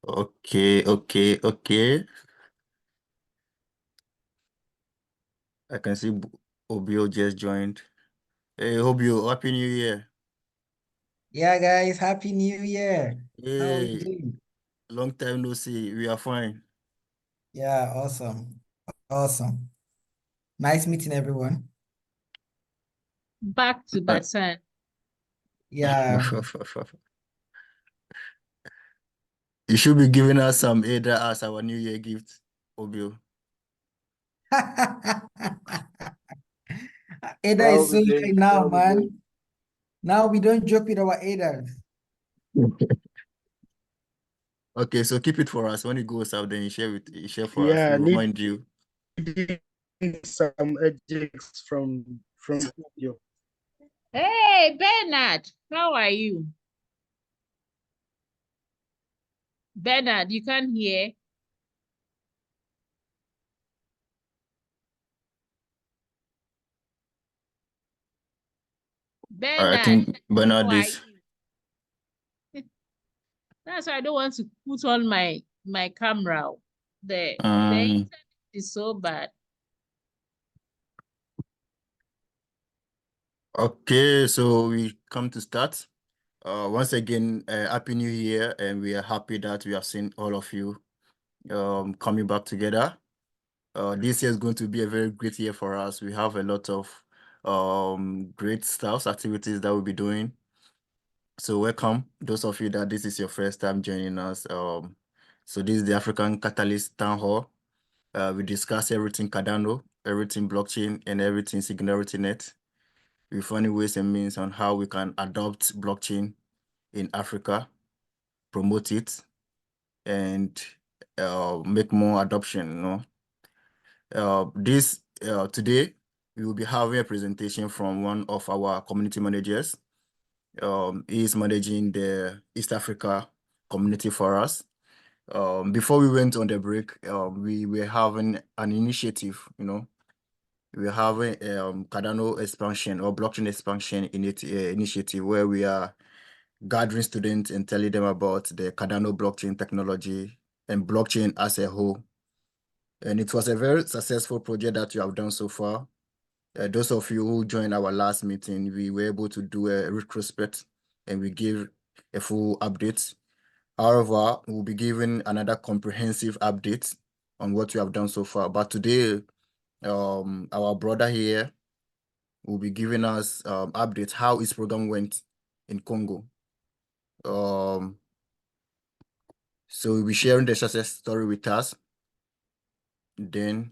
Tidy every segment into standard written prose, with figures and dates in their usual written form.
Okay. I can see Obio just joined. Hey, Obio, Happy New Year. Yeah, guys, Happy New Year. How are we Hey, doing? long time no see. We are fine. Yeah, awesome. Awesome. Nice meeting everyone. Back to Uh, Batan. Yeah. You should be giving us some Ada as our New Year gift, Obio. Ada That is would so be high great. now, That would be great. man. Now we don't joke with our Adas. Okay, so keep it for us. When it goes out, then you share for us. Yeah, We remind you. need some edges from you. Hey, Bernard, how are you? Bernard, you can't hear? I Bernard, think Bernard how are is. you? That's why I don't want to put on my camera. The Um. internet is so bad. Okay, so we come to start. Once again, Happy New Year, and we are happy that we have seen all of you coming back together. This year is going to be a very great year for us. We have a lot of great stuff, activities that we'll be doing. So welcome, those of you that this is your first time joining us. So this is the African Catalyst Town Hall. We discuss everything Cardano, everything blockchain, and everything SingularityNet. We find ways and means on how we can adopt blockchain in Africa, promote it, and make more adoption. Today we will be having a presentation from one of our community managers. He is managing the East Africa community for us. Before we went on the break, we were having an initiative. We are having Cardano expansion or blockchain expansion initiative where we are gathering students and telling them about the Cardano blockchain technology and blockchain as a whole. And it was a very successful project that you have done so far. Those of you who joined our last meeting, we were able to do a retrospect and we gave a full update. However, we'll be giving another comprehensive update on what we have done so far. But today, our brother here will be giving us updates how his program went in Congo. So we'll be sharing the success story with us. Then,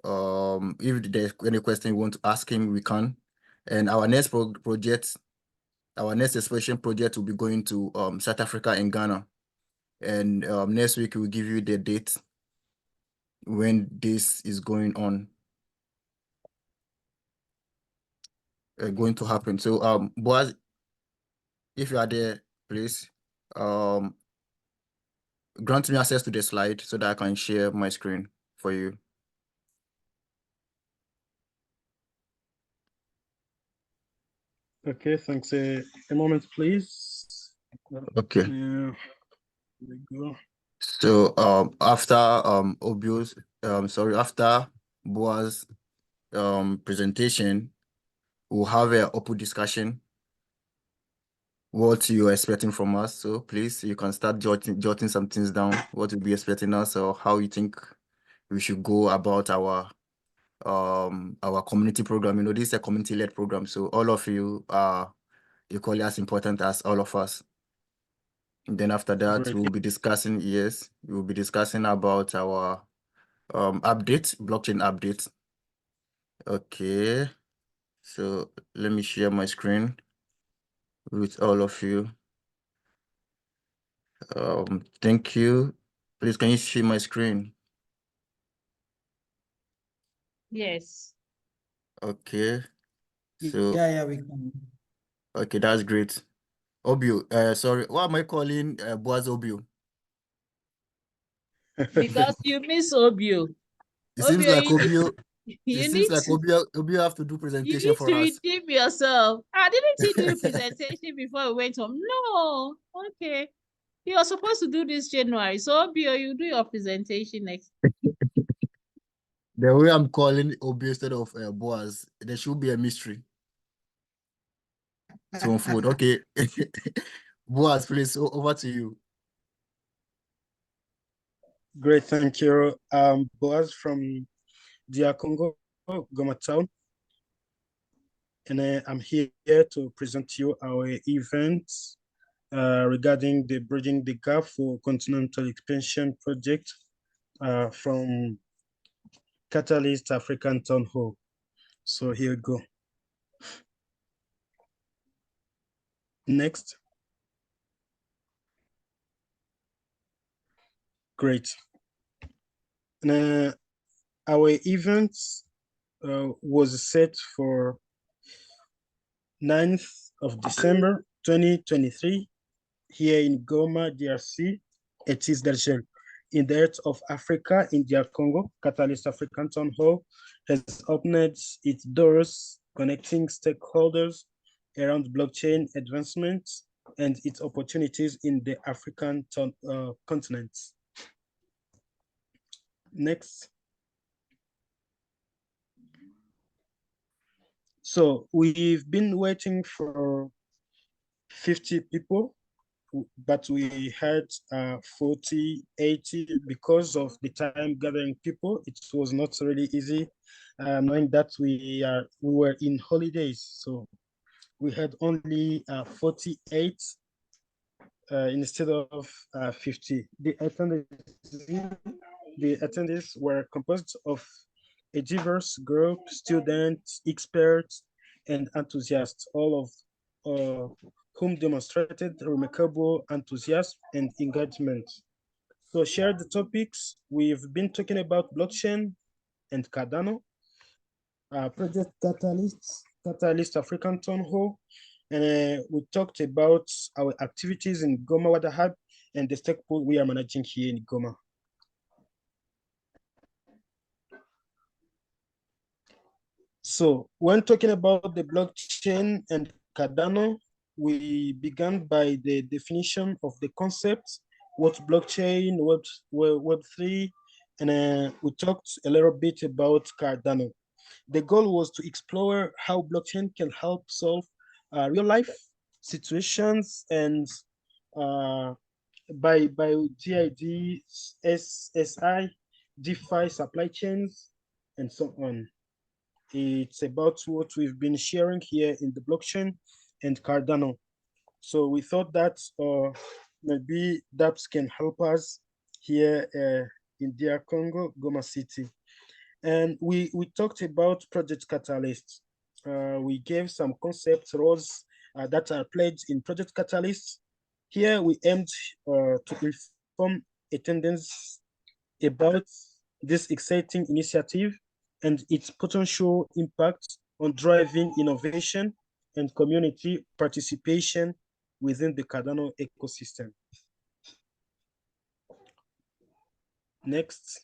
if there's any question you want to ask him, we can. And our next project, our next expression project will be going to South Africa and Ghana. And next week we'll give you the date when this is going on, going to happen. So Boaz, if you are there, please grant me access to the slide so that I can share my screen for you. Okay, thanks. A moment, please. Okay. Yeah, there we go. So after after Boaz presentation, we'll have an open discussion what you're expecting from us. So please, you can start jotting some things down, what you'll be expecting us or how you think we should go about our community program. This is a community-led program, so all of you are equally as important as all of us. And then after that, Great. we'll be discussing about our blockchain update. Okay, so let me share my screen with all of you. Thank you. Please, can you see my screen? Yes. Okay. So Yeah, we can. okay, that's great. Obio, sorry, why am I calling Boaz Obio? Because you miss Obio. It seems Obio, like Obio. It you seems need like to Obio have to do you presentation need for to us. redeem yourself. Didn't he do presentation before we went home? No. Okay. You're supposed to do this January. So Obio, you do your presentation next. The way I'm calling Obi instead of Boaz, there should be a mystery. Some food. Okay. Boaz, please, over to you. Great, thank you. Boaz from DR Congo, Goma Town. And I'm here to present to you our event regarding the Bridging the Gap for Continental Expansion project from Catalyst African Townhall. So here we go. Next. Great. And, our event was set for 9th of December 2023 here in Goma, DRC. It is the in the Earth of Africa in DR Congo. Catalyst African Town Hall has opened its doors, connecting stakeholders around blockchain advancements and its opportunities in the African continent. Next. So we've been waiting for 50 people, but we had 40, 80 because of the time gathering people. It was not really easy, knowing that we were in holidays. So we had only 48 instead of 50. The attendees were composed of a diverse group, students, experts, and enthusiasts, all of whom demonstrated remarkable enthusiasm and engagement. So share the topics. We've been talking about blockchain and Cardano, Project Catalyst African Town Hall, and we talked about our activities in Goma Water Hub and the stake pool we are managing here in Goma. So when talking about the blockchain and Cardano, we began by the definition of the concept, what blockchain, Web3, and we talked a little bit about Cardano. The goal was to explore how blockchain can help solve real life situations and by GID, SSI, DeFi supply chains, and so on. It's about what we've been sharing here in the blockchain and Cardano. So we thought that maybe dApps can help us here in DR Congo, Goma City. And we talked about Project Catalyst. We gave some concept roles that are played in Project Catalyst. Here we aimed to inform attendance about this exciting initiative and its potential impact on driving innovation and community participation within the Cardano ecosystem. Next.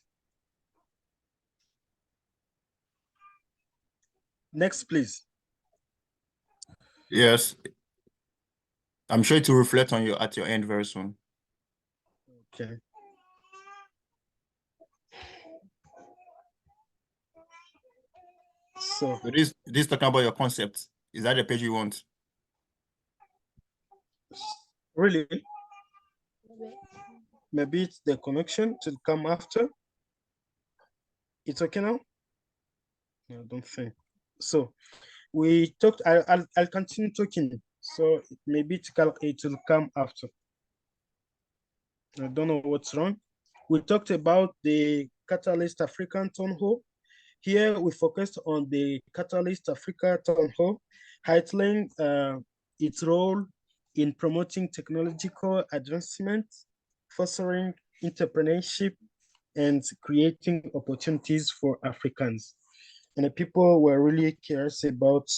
Next, please. Yes. I'm sure to reflect on at your end very soon. Okay. So this talking about your concept. Is that the page you want? Really? Maybe it's the connection to come after. It's okay now? No, I don't think. So we talked, I'll continue talking. So maybe it will come after. I don't know what's wrong. We talked about the Catalyst African Town Hall. Here we focused on the Catalyst Africa Town Hall, highlighting its role in promoting technological advancement, fostering entrepreneurship, and creating opportunities for Africans. And the people were really curious about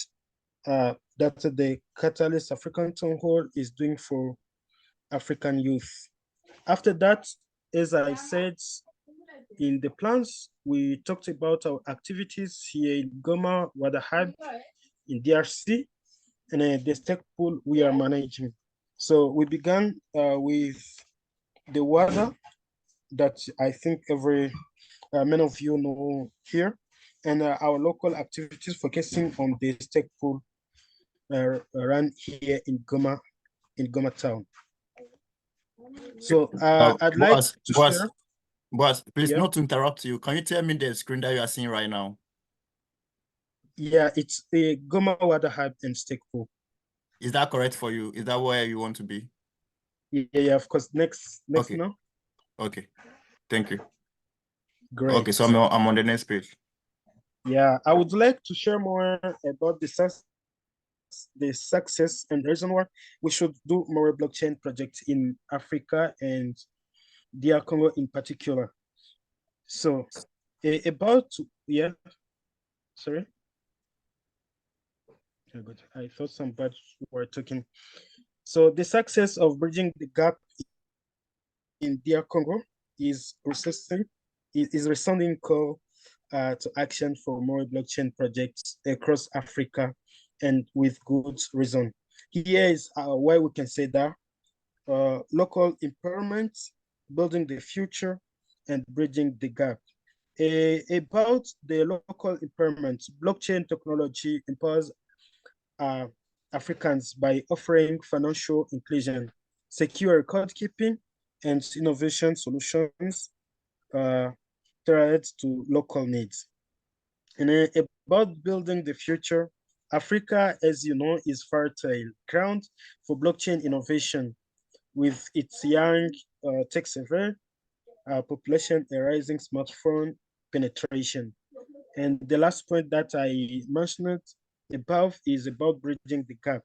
that the Catalyst African Town Hall is doing for African youth. After that, as I said, in the plans, we talked about our activities here in Goma, Wadahab, in DRC, and the stake pool we are managing. So we began with the water that I think many of you know here, and our local activities focusing on the stake pool run here in Goma town. So I'd like to share. Boss, please, Yeah. not to interrupt you. Can you tell me the screen that you are seeing right now? Yeah, it's a Goma water hub and stake pool. Is that correct for you? Is that where you want to be? Yeah, of course. Next Okay. now. Okay. Thank you. Great. Okay, so I'm on the next page. Yeah, I would like to share more about the success and the reason why we should do more blockchain projects in Africa and DR Congo in particular. So sorry. Oh, good. I thought some bad were talking. So the success of bridging the gap in DR Congo is resounding call to action for more blockchain projects across Africa, and with good reason. Here is why we can say that local empowerment, building the future, and bridging the gap. About the local empowerment, blockchain technology empowers Africans by offering financial inclusion, secure record keeping, and innovation solutions tailored to local needs. And about building the future, Africa, as you know, is fertile ground for blockchain innovation, with its young tech-savvy population and rising smartphone penetration. And the last point that I mentioned above is about bridging the gap.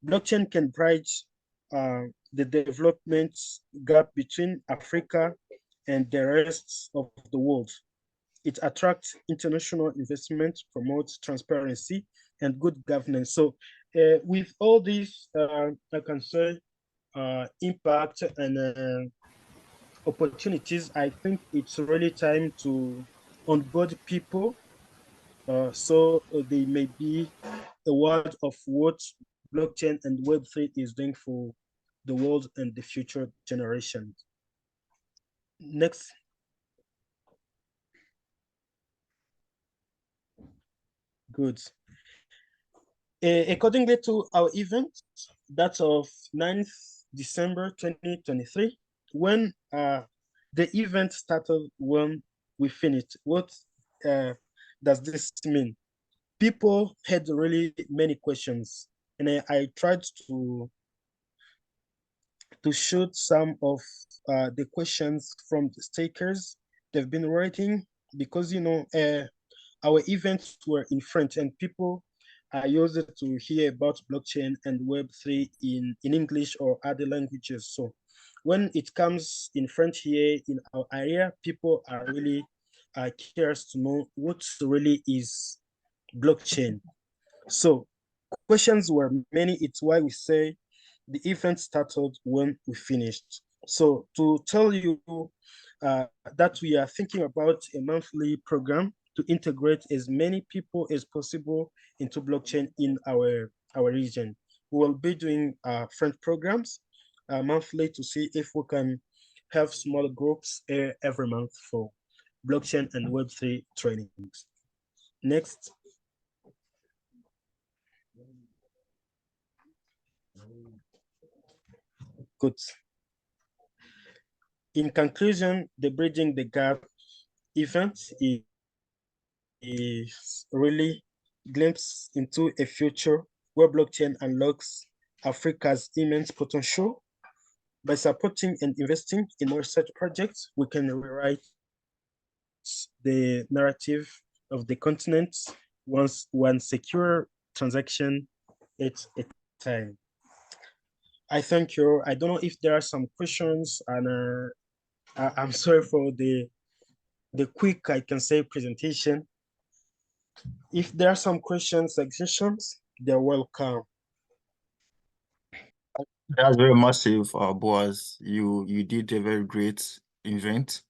Blockchain can bridge the development gap between Africa and the rest of the world. It attracts international investment, promotes transparency and good governance. So with all this, I can say impact and opportunities, I think it's really time to onboard people so they may be a word of what blockchain and Web3 is doing for the world and the future generations. Next. Good. Accordingly to our event, that's of 9th December 2023, when the event started, when we finished. What does this mean? People had really many questions, and I tried to shoot some of the questions from the stakers they've been writing, because our events were in French and people are used to hear about blockchain and Web3 in English or other languages. So when it comes in French here in our area, people are really curious to know what really is blockchain. So questions were many. It's why we say the event started when we finished. So to tell you that we are thinking about a monthly program to integrate as many people as possible into blockchain in our region. We will be doing French programs monthly to see if we can have small groups every month for blockchain and Web3 trainings. Next. Good. In conclusion, the Bridging the Gap event is really glimpse into a future where blockchain unlocks Africa's immense potential. By supporting and investing in research projects, we can rewrite the narrative of the continent once one secure transaction at a time. I thank you. I don't know if there are some questions, and I'm sorry for the quick, I can say, presentation. If there are some questions, suggestions, they're welcome. That's very massive, Boaz. You did a very great event.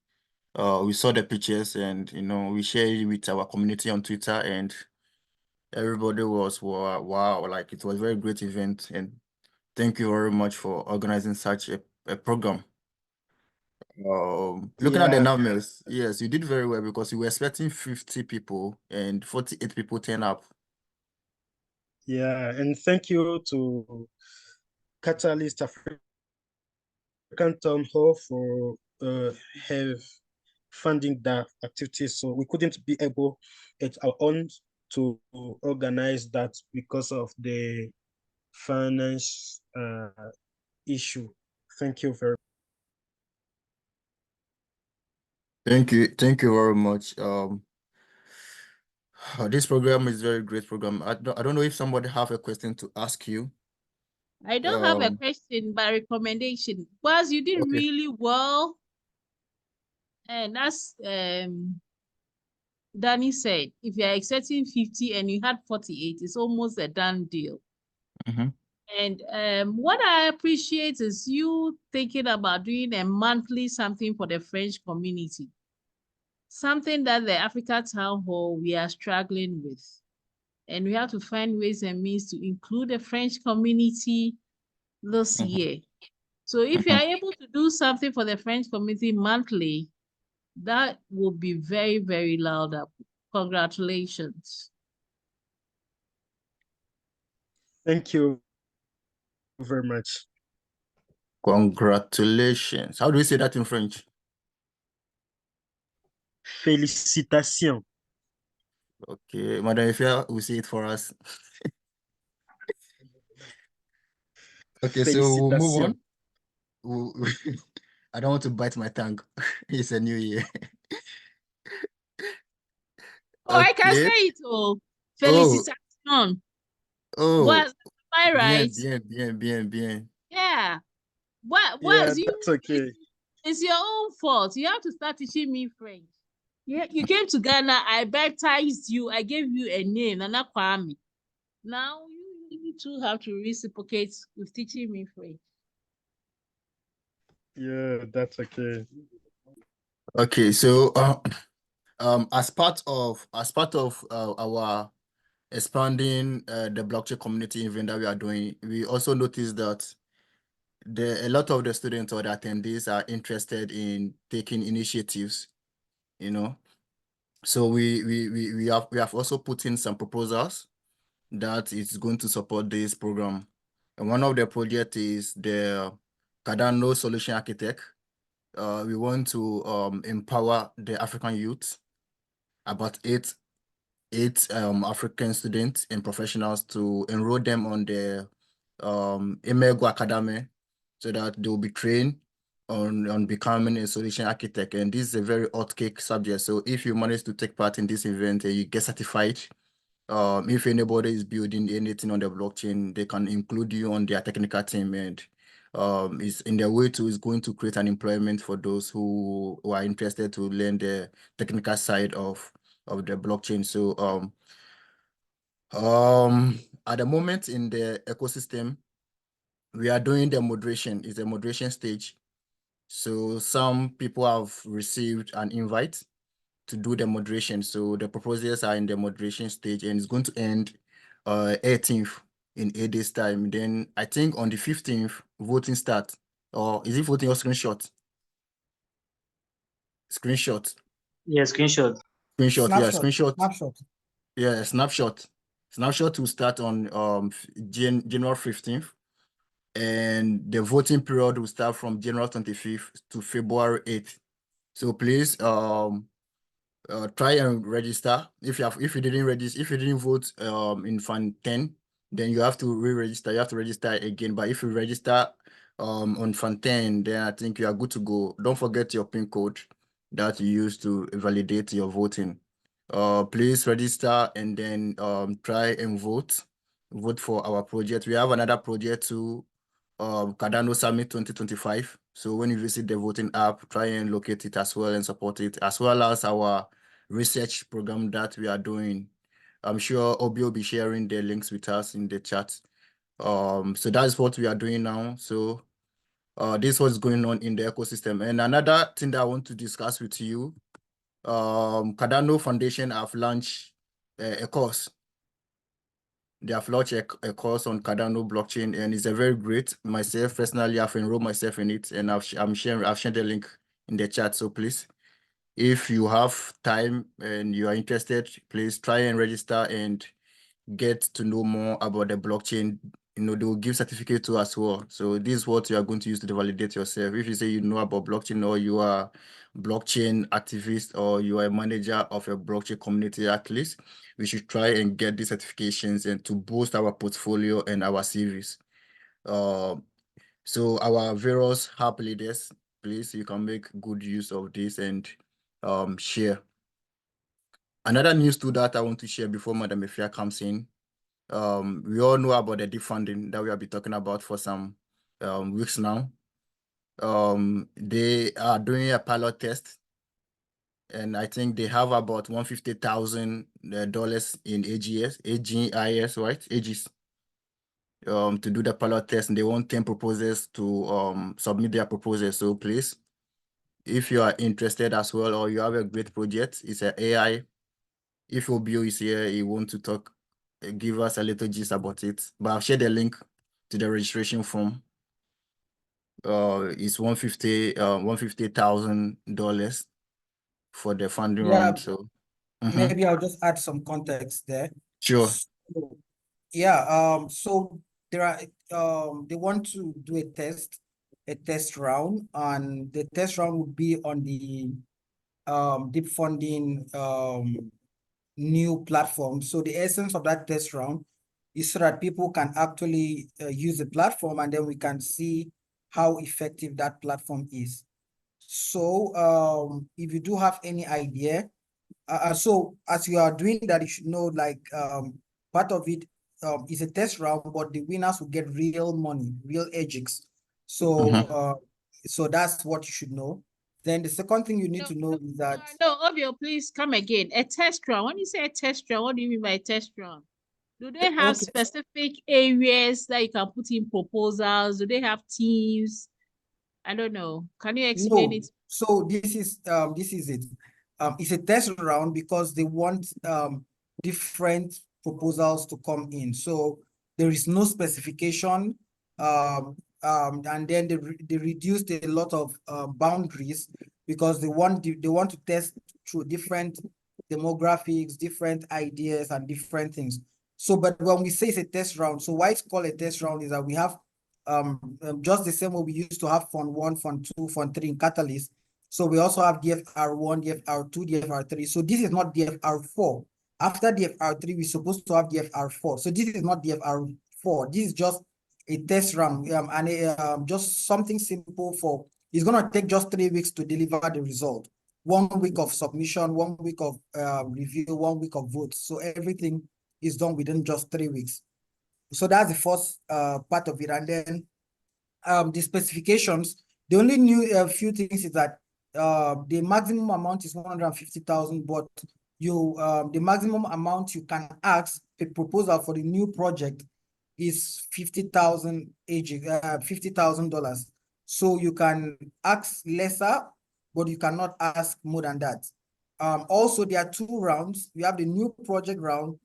We saw the pictures and we shared it with our community on Twitter, and everybody was wow, like it was a very great event. And thank you very much for organizing such a program. Looking at the Yeah, numbers, yes, you did very well because we were expecting 50 people and 48 people turn up. yeah, and thank you to Catalyst African Town Hall for have funding that activity. So we couldn't be able at our own to organize that because of the finance issue. Thank you very Thank you very much. This program is very great program. I don't know if somebody have a question to ask you. I don't have a question, but recommendation. Was you did Okay. really well. And as Danny said, if you're accepting 50 and you had 48, it's almost a done deal. Mhm. And what I appreciate is you thinking about doing a monthly something for the French community. Something that the Africa Town Hall we are struggling with. And we have to find ways and means to include the French community this Mhm. year. So if you are able to do something for the French community monthly, that will be very, very loud up. Congratulations. Thank you very much. Congratulations. How do we say that in French? Félicitations. Okay, Madam Ifea will say it for us. Okay, so we'll move on. Félicitations. I don't want to bite my tongue. It's a new year. Oh, I can say Okay. it. Oh, Oh, Felicitation. Was am I bien, right? bien. Yeah. What Yeah, was you? that's okay. It's your own fault. You have to start teaching me French. Yeah, you came to Ghana. I baptized you. I gave you a name, Nana Kwame. Now you two have to reciprocate with teaching me French. Yeah, that's okay. Okay, so as part of our expanding the blockchain community event that we are doing, we also noticed that a lot of the students or the attendees are interested in taking initiatives, you know. So we have also put in some proposals that is going to support this program. And one of the projects is the Cardano Solution Architect. We want to empower the African youth, about eight African students and professionals, to enroll them on the Emego Academy so that they will be trained on becoming a solution architect. And this is a very hot cake subject. So if you manage to take part in this event and you get certified, if anybody is building anything on the blockchain, they can include you on their technical team, and is in their way to is going to create an employment for those who are interested to learn the technical side of the blockchain. So at the moment in the ecosystem, we are doing the moderation. It's a moderation stage. So some people have received an invite to do the moderation. So the proposals are in the moderation stage, and it's going to end 18th in 8 days time. Then I think on the 15th, voting start. Or is it voting or screenshot? Screenshot. Yeah, screenshot. Screenshot, yeah, screenshot. Snapshot. Yeah, snapshot. Snapshot will start on January 15th. And the voting period will start from January 25th to February 8th. So please try and register. If you didn't register, if you didn't vote in Fund 10, then you have to re-register. You have to register again. But if you register on Fund 10, then I think you are good to go. Don't forget your PIN code that you use to validate your voting. Please register and then try and vote. Vote for our project. We have another project too, Cardano Summit 2025. So when you visit the voting app, try and locate it as well and support it, as well as our research program that we are doing. I'm sure Obi will be sharing the links with us in the chat. So that's what we are doing now. So this is what's going on in the ecosystem. And another thing that I want to discuss with you, Cardano Foundation have launched a course. They have launched a course on Cardano blockchain, and it's a very great. Myself personally, I've enrolled myself in it, and I've shared the link in the chat. So please, if you have time and you are interested, please try and register and get to know more about the blockchain. They will give certificate to as well. So this is what you are going to use to validate yourself. If you say you know about blockchain, or you are blockchain activist, or you are a manager of a blockchain community, at least we should try and get these certifications and to boost our portfolio and our series. So our various app leaders, please, you can make good use of this and share. Another news too that I want to share before Madam Efia comes in. We all know about the defunding that we have been talking about for some weeks now. They are doing a pilot test, and I think they have about $150,000 in AGIS, right? AGIS. To do the pilot test, and they want 10 proposals to submit their proposals. So please, if you are interested as well, or you have a great project, it's an AI. If Obio is here, he want to talk, give us a little gist about it. But I'll share the link to the registration form. It's $150,000 for the funding round. So maybe I'll just add some context there. Sure. So, yeah, so there are they want to do a test round, and the test round would be on the deep funding new platform. So the essence of that test round is so that people can actually use the platform, and then we can see how effective that platform is. So if you do have any idea, so as you are doing that, you should know, like, part of it is a test round, but the winners will get real money, real edges. So so that's what you should know. Then the second thing you need to know is that No, Obio, please come again. A test run. When you say a test run, what do you mean by a test run? Do they have specific areas that you can put in proposals? Do they have teams? I don't know. Can you explain it? So this is it. It's a test round because they want different proposals to come in. So there is no specification, and then they reduced a lot of boundaries because they want to test through different demographics, different ideas, and different things. So, but when we say it's a test round, so why it's called a test round is that we have just the same way we used to have Fund 1, Fund 2, Fund 3 in Catalyst. So we also have DFR1, DFR2, DFR3. So this is not DFR4. After DFR3, we're supposed to have DFR4. So this is not DFR4. This is just a test run, and just something simple for, it's going to take just 3 weeks to deliver the result. 1 week of submission, 1 week of review, 1 week of votes. So everything is done within just 3 weeks. So that's the first part of it. And then the specifications, the only new few things is that the maximum amount is 150,000, but the maximum amount you can ask a proposal for the new project is $50,000. So you can ask lesser, but you cannot ask more than that. Also, there are 2 rounds. We have the new project round,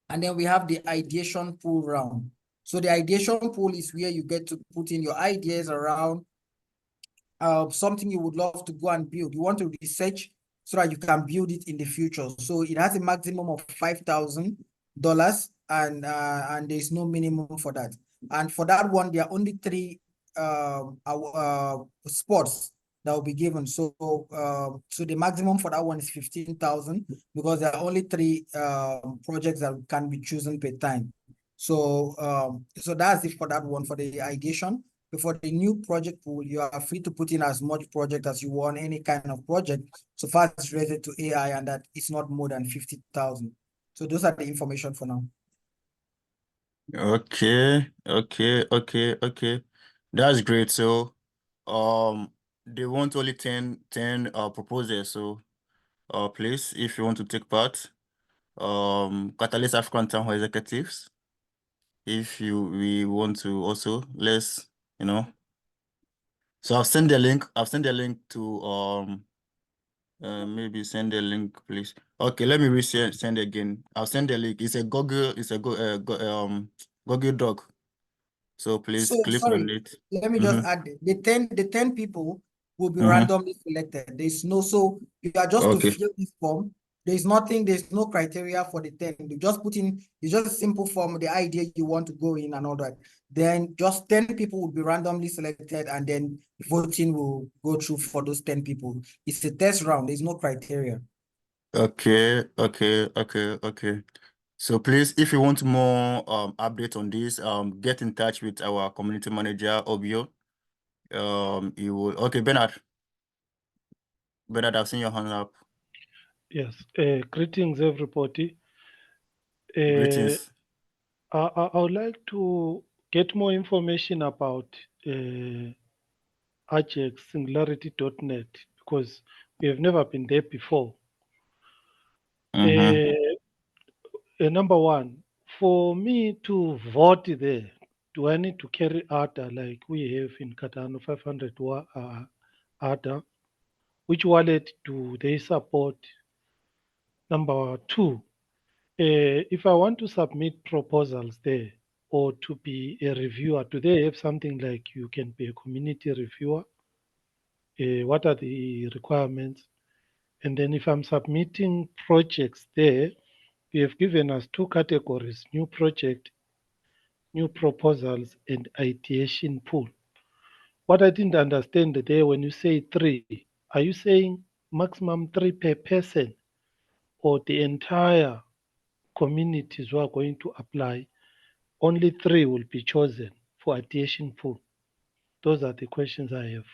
and then we have the ideation pool round. So the ideation pool is where you get to put in your ideas around something you would love to go and build. You want to research so that you can build it in the future. So it has a maximum of $5,000, and there's no minimum for that. And for that one, there are only 3 spots that will be given. So so the maximum for that one is 15,000 because there are only 3 projects that can be chosen per time. So so that's it for that one, for the ideation. For the new project pool, you are free to put in as much project as you want, any kind of project, so far as it's related to AI, and that it's not more than 50,000. So those are the information for now. Okay. That's great. So they want only 10 proposals. So please, if you want to take part, Catalyst African Town Hall executives, if we want to also, let's, so I'll send the link to maybe send the link, please. Okay, let me send again. I'll send the link. It's a Google Google Doc. So please click on it. Let me just add the 10 people. will be randomly selected. There's no, so you are just to Okay. fill this form. There's nothing, there's no criteria for the 10. You just put in, it's just a simple form, the idea you want to go in and all that. Then just 10 people will be randomly selected, and then voting will go through for those 10 people. It's a test round, there's no criteria. Okay. So please, if you want more update on this, get in touch with our community manager, Obio. You will. Okay, Bernard. Bernard, I've seen your hand up. Yes. Greetings, everybody. Greetings. I would like to get more information about Ajax SingularityNet, because we have never been there before. Number one, for me to vote there, do I need to carry ADA like we have in Cardano 500 ADA? Which wallet do they support? Number two, if I want to submit proposals there or to be a reviewer, do they have something like you can be a community reviewer? What are the requirements? And then if I'm submitting projects there, you have given us two categories: new project, new proposals, and ideation pool. What I didn't understand there, when you say 3, are you saying maximum 3 per person, or the entire communities who are going to apply, only 3 will be chosen for ideation pool? Those are the questions I have.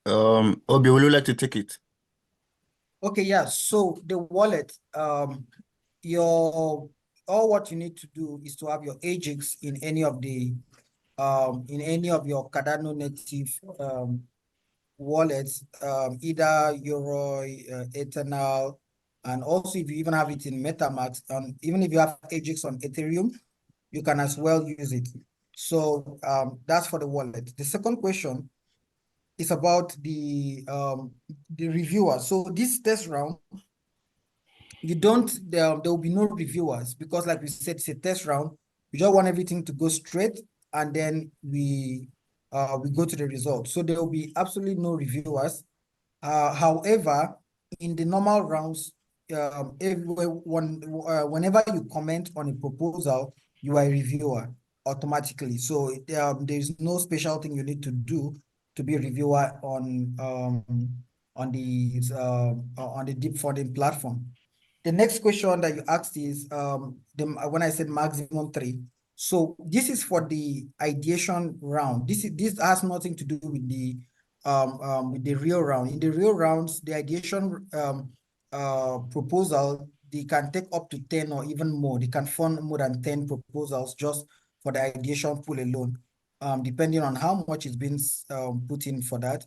Obio, would you like to take it? Okay, yeah. So the wallet, all what you need to do is to have your AJAX in any of your Cardano native wallets, either Yoroi, Eternal, and also if you even have it in MetaMask, and even if you have AJAX on Ethereum, you can as well use it. So that's for the wallet. The second question is about the reviewer. So this test round, there will be no reviewers, because like we said, it's a test round. We just want everything to go straight, and then we go to the result. So there will be absolutely no reviewers. However, in the normal rounds, whenever you comment on a proposal, you are a reviewer automatically. So there's no special thing you need to do to be a reviewer on the deep funding platform. The next question that you asked is when I said maximum 3. So this is for the ideation round. This has nothing to do with the real round. In the real rounds, the ideation proposal, they can take up to 10 or even more. They can fund more than 10 proposals just for the ideation pool alone, depending on how much is being put in for that.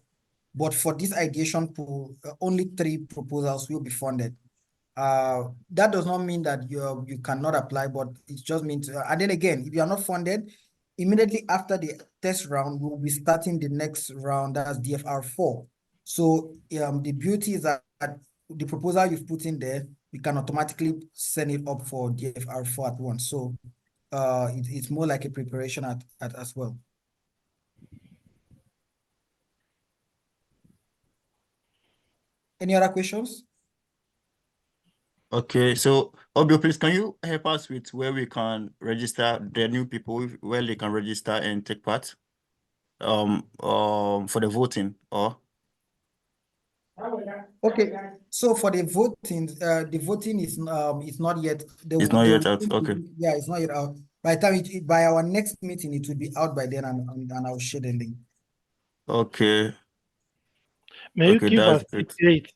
But for this ideation pool, only 3 proposals will be funded. That does not mean that you cannot apply, but it just means, and then again, if you are not funded, immediately after the test round, we'll be starting the next round, that's DFR4. So the beauty is that the proposal you've put in there, we can automatically send it up for DFR4 at once. So it's more like a preparation as well. Any other questions? Okay, so Obio, please, can you help us with where we can register the new people, where they can register and take part for the voting, or? Okay, so for the voting is not yet. It's not yet out. Okay. Yeah, it's not yet out. By the time by our next meeting, it will be out by then, and I'll share the link. Okay. May you Okay, give that's us the great. dates?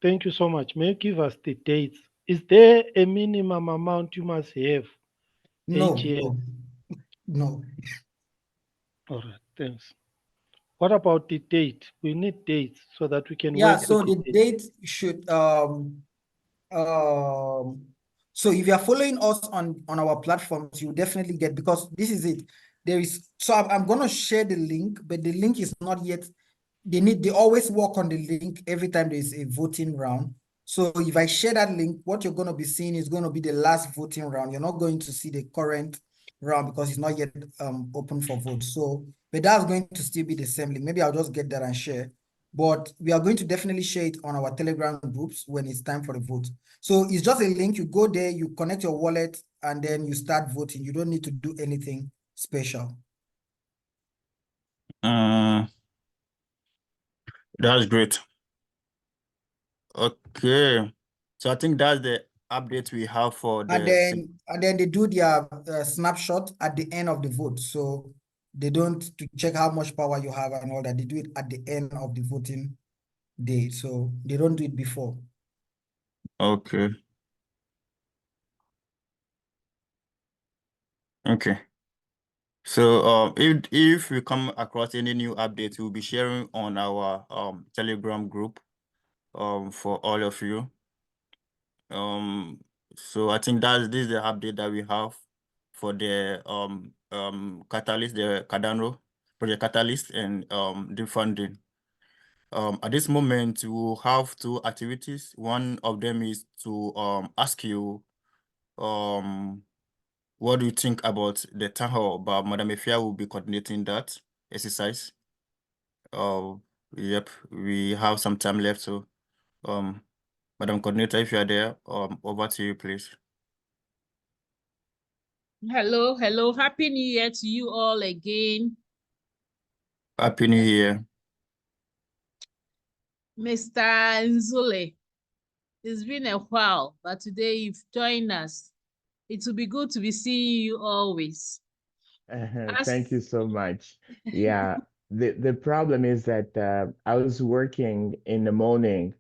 Thank you so much. May you give us the dates? Is there a minimum amount you must have? No. All right, thanks. What about the date? We need dates so that we can Yeah, work so with the date should so if you are following us on our platforms, you definitely get, because this is it. There is, so I'm going to share the link, but the link is not yet. They always work on the link every time there is a voting round. So if I share that link, what you're going to be seeing is going to be the last voting round. You're not going to see the current round because it's not yet open for vote. So, but that's going to still be the same link. Maybe I'll just get that and share. But we are going to definitely share it on our Telegram groups when it's time for the vote. So it's just a link. You go there, you connect your wallet, and then you start voting. You don't need to do anything special. That's great. Okay. So I think that's the update we have for the And then they do their snapshot at the end of the vote. So they don't to check how much power you have and all that. They do it at the end of the voting day. So they don't do it before. Okay. Okay. So if we come across any new updates, we'll be sharing on our Telegram group for all of you. So I think this is the update that we have for the Catalyst, the Cardano project Catalyst, and the funding. At this moment, we will have two activities. One of them is to ask you what do you think about the town hall? But Madam Efia will be coordinating that exercise. Yep, we have some time left, so Madam Coordinator, if you are there, over to you, please. Hello, hello. Happy New Year to you all again. Happy New Year. Mr. Nzule, it's been a while, but today you've joined us. It will be good to be seeing you always. Thank you so much. Yeah, the problem is that I was working in the morning,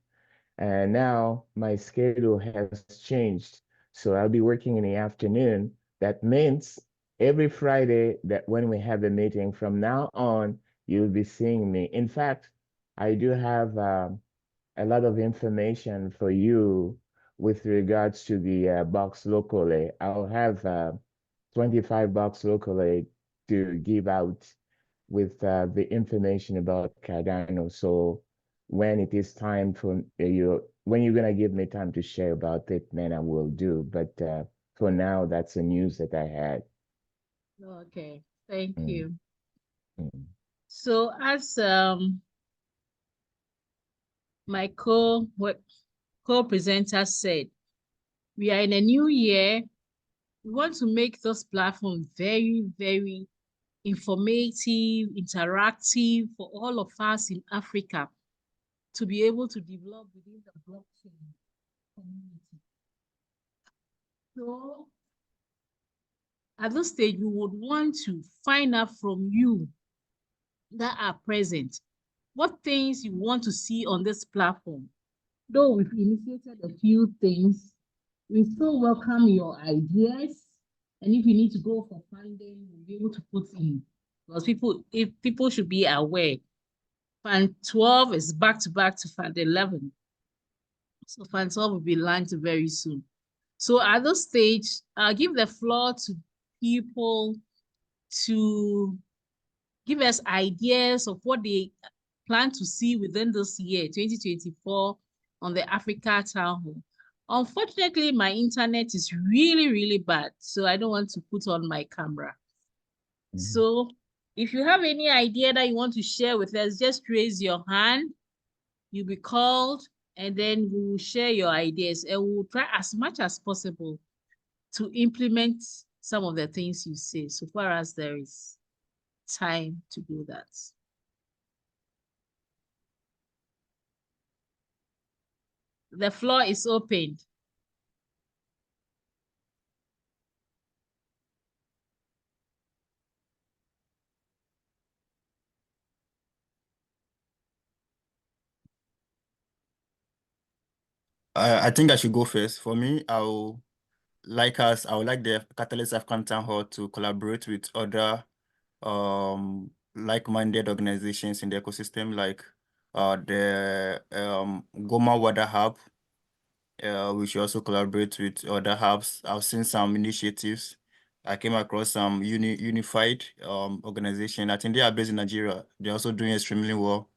and now my schedule has changed. So I'll be working in the afternoon. That means every Friday that when we have a meeting from now on, you'll be seeing me. In fact, I do have a lot of information for you with regards to the box locally. I'll have 25 bucks locally to give out with the information about Cardano. So when it is time for you, when you're gonna give me time to share about it, then I will do. But for now, that's the news that I had. Okay, thank Mm. you. Mm. So as my co-presenter said, we are in a new year. We want to make this platform very, very informative, interactive for all of us in Africa to be able to develop within the blockchain community. So at this stage, we would want to find out from you that are present what things you want to see on this platform. Though we've initiated a few things, we still welcome your ideas. And if you need to go for funding, we'll be able to put in. Because people should be aware, Fund 12 is back to back to Fund 11. So Fund 12 will be launched very soon. So at this stage, I'll give the floor to people to give us ideas of what they plan to see within this year, 2024, on the Africa Town Hall. Unfortunately, my internet is really, really bad, so I don't want to put on my camera. So if you have any idea that you want to share with us, just raise your hand. You'll be called, and then we will share your ideas, and we'll try as much as possible to implement some of the things you say, so far as there is time to do that. The floor is open. I think I should go first. For me, I would like the Catalyst African Town Hall to collaborate with other like-minded organizations in the ecosystem, like the Goma Water Hub. We should also collaborate with other hubs. I've seen some initiatives. I came across some unified organization. I think they are based in Nigeria. They're also doing extremely well.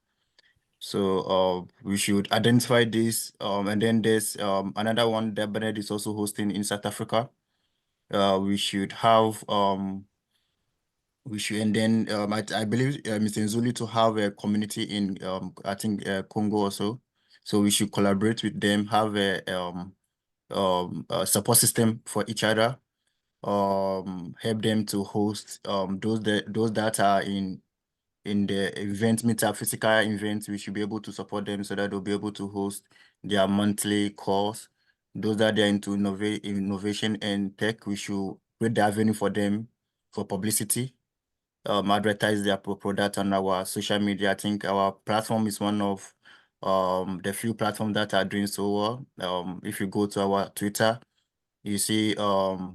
So we should identify this. And then there's another one that Bernard is also hosting in South Africa. we should have and then I believe Mr. Nzuli to have a community in I think Congo also. So we should collaborate with them, have a support system for each other, help them to host those that are in the event meetup, physical events. We should be able to support them so that they'll be able to host their monthly calls. Those that are into innovation and tech, we should create the avenue for them for publicity, advertise their product on our social media. I think our platform is one of the few platforms that are doing so well. If you go to our Twitter, you see you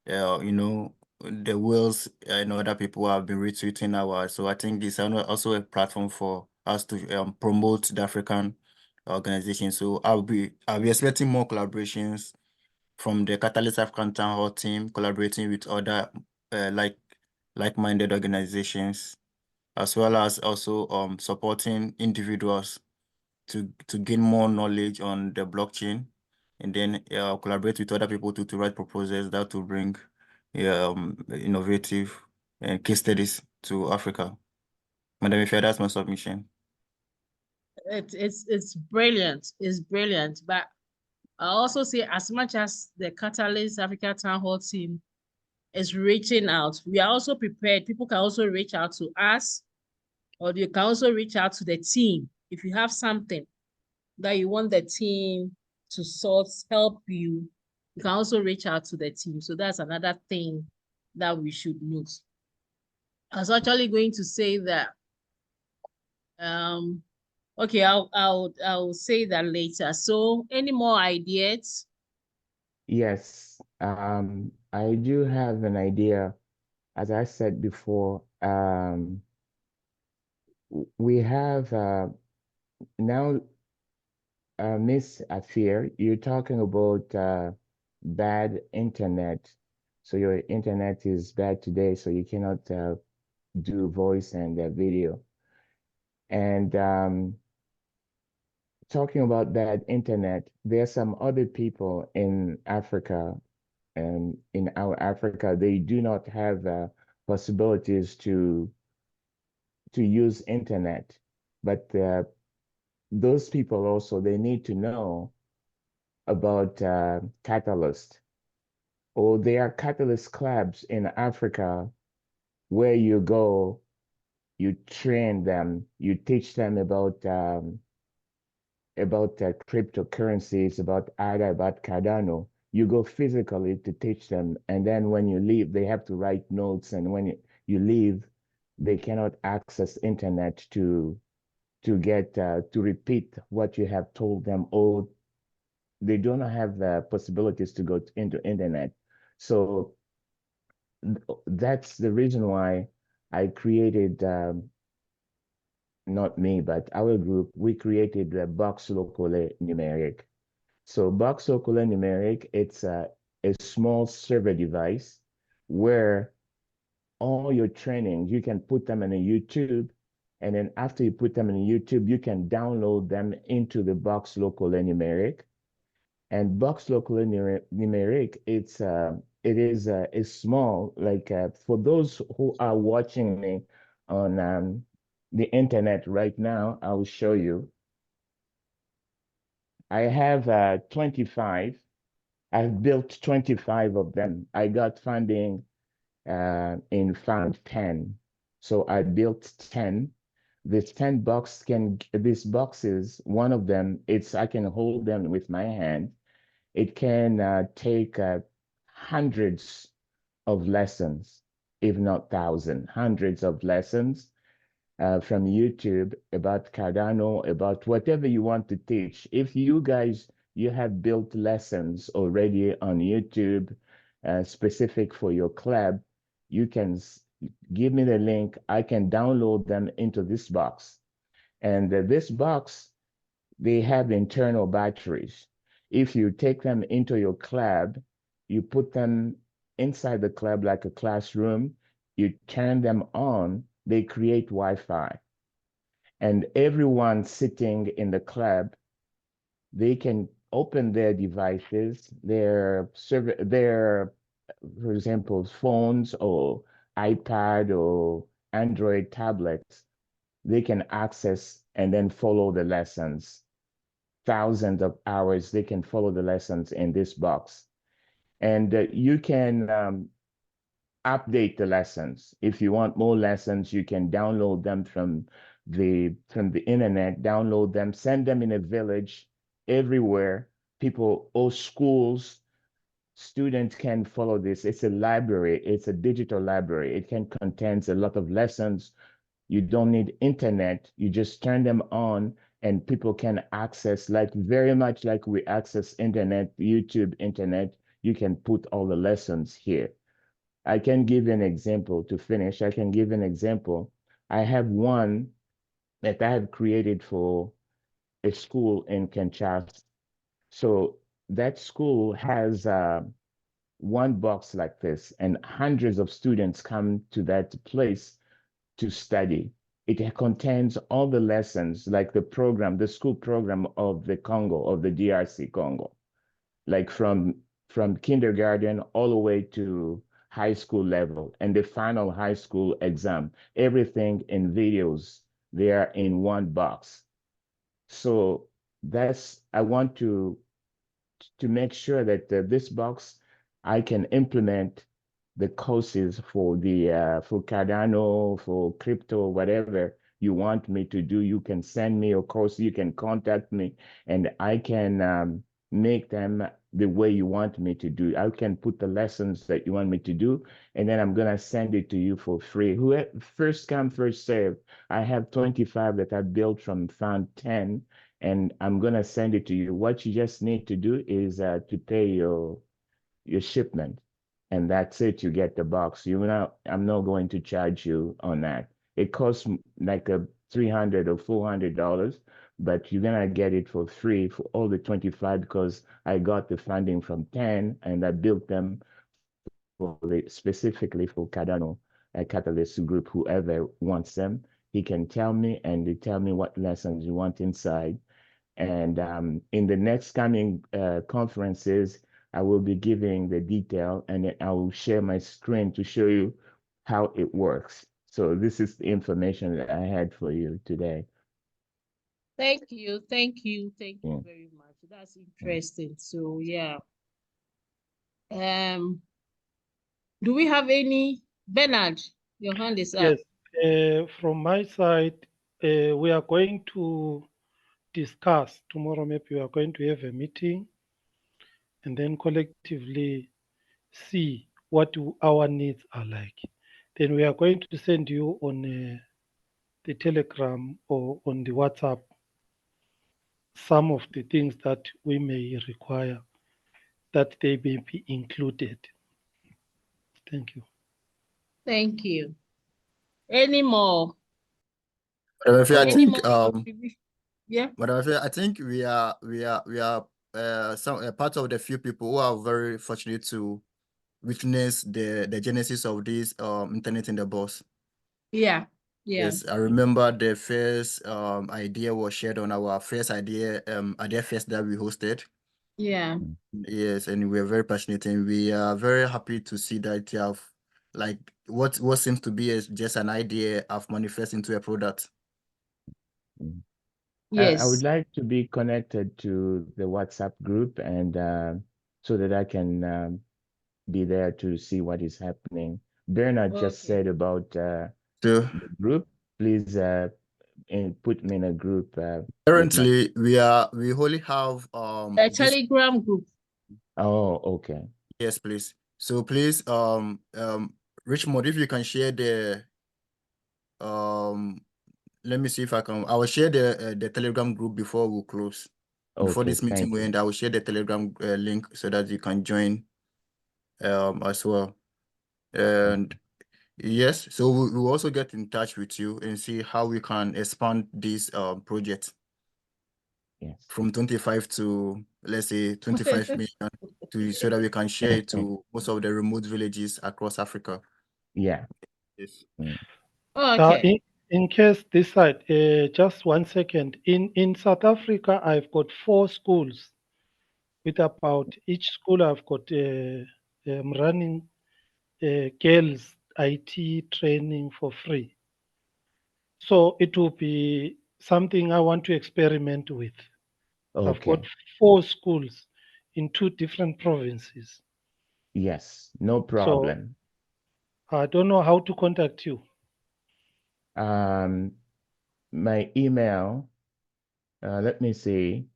know, the wheels and other people have been retweeting our. So I think it's also a platform for us to promote the African organization. So I'll be expecting more collaborations from the Catalyst African Town Hall team, collaborating with other like-minded organizations, as well as also supporting individuals to gain more knowledge on the blockchain, and then collaborate with other people to write proposals that will bring innovative case studies to Africa. Madam Ifea, that's my submission. It's brilliant. It's brilliant. But I also say, as much as the Catalyst Africa Town Hall team is reaching out, we are also prepared. People can also reach out to us, or you can also reach out to the team. If you have something that you want the team to help you, you can also reach out to the team. So that's another thing that we should note. I was actually going to say that, okay, I'll say that later. So any more ideas? Yes, I do have an idea. As I said before, we have now, Miss Afir, you're talking about bad internet. So your internet is bad today, so you cannot do voice and video. And talking about bad internet, there are some other people in Africa, and in our Africa, they do not have possibilities to use internet. But those people also, they need to know about Catalyst. Or there are Catalyst clubs in Africa where you go, you train them, you teach them about cryptocurrencies, about ADA, about Cardano. You go physically to teach them, and then when you leave, they have to write notes, and when you leave, they cannot access internet to get to repeat what you have told them, or they don't have the possibilities to go into internet. So that's the reason why I created, not me, but our group, we created the Box Locale Numeric. So Box Locale Numeric, it's a small server device where all your trainings, you can put them in a YouTube, and then after you put them in YouTube, you can download them into the Box Locale Numeric. And Box Locale Numeric, it is small. Like for those who are watching me on the internet right now, I will show you. I have 25. I've built 25 of them. I got funding in Fund 10. So I built 10. This 10 box these boxes, one of them, I can hold them with my hand. It can take hundreds of lessons, if not thousands, hundreds of lessons from YouTube about Cardano, about whatever you want to teach. If you guys, you have built lessons already on YouTube specific for your club, you can give me the link. I can download them into this box. And this box, they have internal batteries. If you take them into your club, you put them inside the club like a classroom, you turn them on, they create Wi-Fi. And everyone sitting in the club, they can open their devices, their for example, phones or iPad or Android tablets, they can access and then follow the lessons. Thousands of hours, they can follow the lessons in this box. And you can update the lessons. If you want more lessons, you can download them from the internet, download them, send them in a village, everywhere. People or schools, students can follow this. It's a library, it's a digital library. It can contains a lot of lessons. You don't need internet, you just turn them on and people can access, like very much like we access internet, YouTube internet, you can put all the lessons here. I can give an example to finish. I can give an example. I have one that I have created for a school in Kinshasa. So that school has one box like this, and hundreds of students come to that place to study. It contains all the lessons, like the program, the school program of the Congo, of the DRC Congo, like from kindergarten all the way to high school level and the final high school exam, everything in videos, they are in one box. So I want to make sure that this box, I can implement the courses for for Cardano, for crypto, whatever you want me to do. You can send me a course, you can contact me, and I can make them the way you want me to do. I can put the lessons that you want me to do, and then I'm gonna send it to you for free. Who first come, first serve. I have 25 that I built from found 10, and I'm gonna send it to you. What you just need to do is to pay your shipment, and that's it. You get the box. I'm not going to charge you on that. It costs like a $300 or $400, but you're gonna get it for free for all the 25 because I got the funding from 10 and I built them specifically for Cardano, a Catalyst group. Whoever wants them, he can tell me, and they tell me what lessons you want inside. And in the next coming conferences, I will be giving the detail, and I will share my screen to show you how it works. So this is the information that I had for you today. Thank you very much. That's interesting. So yeah. Do we have any? Bernard, your hand is up. Yes, from my side, we are going to discuss tomorrow. Maybe we are going to have a meeting and then collectively see what our needs are like. Then we are going to send you on the Telegram or on the WhatsApp some of the things that we may require that they may be included. Thank you. Thank you. Any more? I think yeah. I think we are some part of the few people who are very fortunate to witness the genesis of this internet in the box. Yeah. Yes, I remember the first idea was shared on our first idea fest that we hosted. Yeah. Yes, and we're very passionate, and we are very happy to see that you have like what seems to be just an idea of manifest into a product. Yes. I would like to be connected to the WhatsApp group, and so that I can be there to see what is happening. Bernard just said about the group. Please put me in a group. Currently, we only have a Telegram group. Oh, okay. Yes, please. So please, Richmond, if you can share the let me see if I can. I will share the Telegram group before we close. Before this meeting will end, I will share the Telegram link so that you can join as well. And yes, so we will also get in touch with you and see how we can expand this project. Yes. From 25 to, let's say, 25 million so that we can share it to most of the remote villages across Africa. Yeah. Yes. Okay. In case this side, just 1 second. In South Africa, I've got 4 schools. With about each school, I've got I'm running girls IT training for free. So it will be something I want to experiment with. I've got Okay. 4 schools in 2 different provinces. Yes, no So problem. I don't know how to contact you. My email, let me see.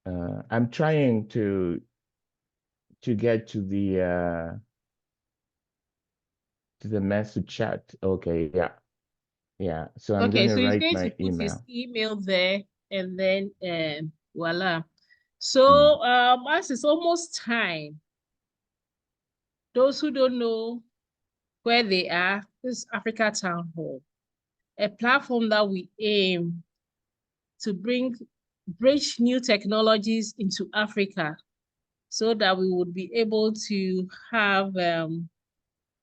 I'm trying to get to the message chat. Okay, yeah. Yeah. So I'm Okay, gonna so he's write going to my put his email. email there, and then voila. So as it's almost time, those who don't know where they are, this is Africa Town Hall, a platform that we aim to bridge new technologies into Africa so that we would be able to have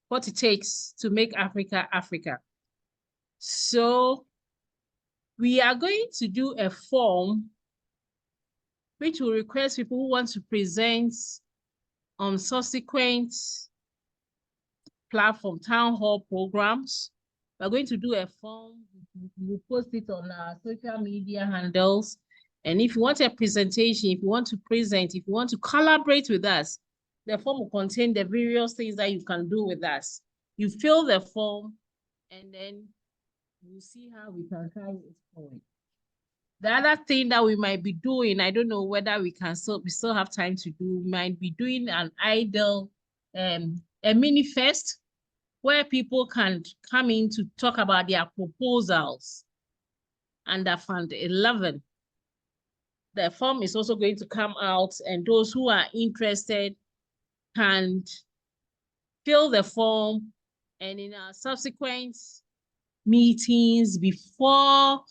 what it takes to make Africa Africa. So we are going to do a form which will request people who want to present on subsequent platform town hall programs. We're going to do a form. We'll post it on our social media handles. And if you want a presentation, if you want to present, if you want to collaborate with us, the form will contain the various things that you can do with us. You fill the form, and then we'll see how we can carry it forward. The other thing that we might be doing, I don't know whether we still have time to do, we might be doing an idle, a mini fest where people can come in to talk about their proposals under Fund 11. The form is also going to come out, and those who are interested can fill the form, and in our subsequent meetings before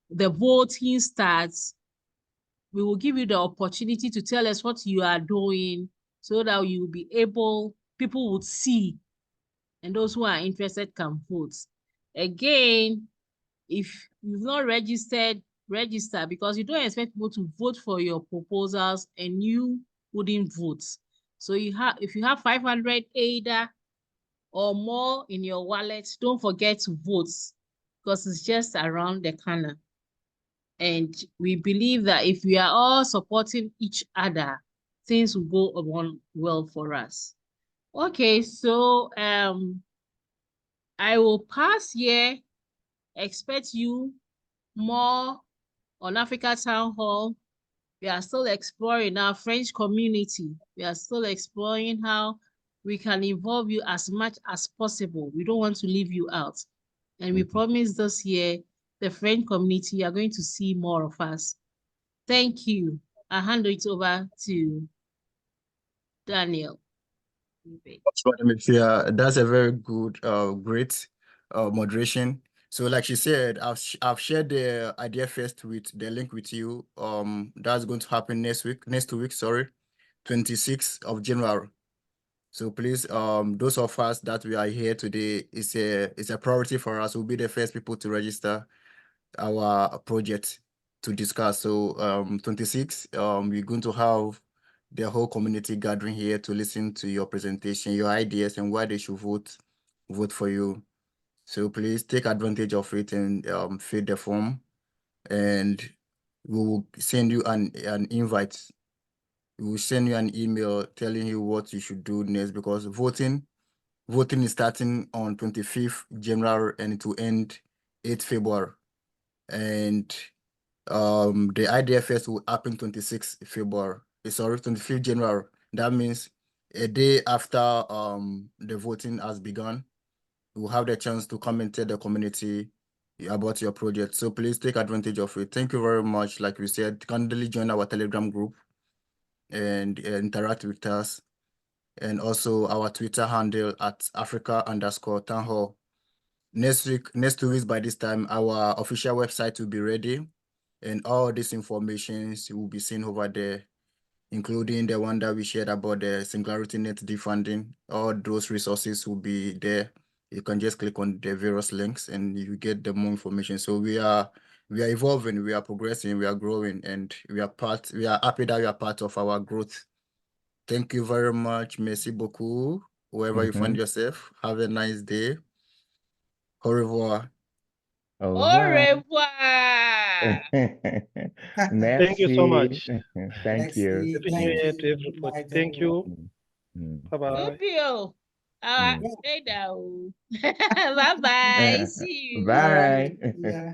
the voting starts, we will give you the opportunity to tell us what you are doing so that you will be able, people would see, and those who are interested can vote. Again, if you've not registered, register, because you don't expect people to vote for your proposals and you wouldn't vote. So if you have 500 ADA or more in your wallet, don't forget to vote, because it's just around the corner. And we believe that if we are all supporting each other, things will go on well for us. Okay, so I will pass here. Expect you more on Africa Town Hall. We are still exploring our French community. We are still exploring how we can involve you as much as possible. We don't want to leave you out. And we promise this year, the French community, you are going to see more of us. Thank you. I'll hand it over to Daniel. Yeah, that's a very good, great moderation. So like she said, I've shared the idea first with the link with you. That's going to happen next 2 weeks, sorry, 26th of January. So please, those of us that we are here today, it's a priority for us. We'll be the first people to register our project to discuss. So 26, we're going to have the whole community gathering here to listen to your presentation, your ideas, and why they should vote for you. So please take advantage of it and fill the form, and we will send you an invite. We will send you an email telling you what you should do next, because voting is starting on 25th January and it will end 8th February. And the idea fest will happen 26th February. Sorry, 25th January. That means a day after the voting has begun, you will have the chance to come and tell the community about your project. So please take advantage of it. Thank you very much. Like we said, kindly join our Telegram group and interact with us. And also our Twitter handle at Africa_Townhall. Next 2 weeks by this time, our official website will be ready, and all these informations will be seen over there, including the one that we shared about the SingularityNet defunding. All those resources will be there. You can just click on the various links and you get the more information. So we are evolving, we are progressing, we are growing, and we are happy that we are part of our growth. Thank you very much. Merci beaucoup. Wherever you find yourself, have a nice day. Au revoir. Au Au revoir. revoir. Thank you so much. Merci. Thank you. Merci. Happy New Thank Year you. to Good everybody. night, Thank you. everyone. Mm. Bye-bye. Rupio. Mm. Stay down. Bye-bye. See you. All right. Bye. Yeah.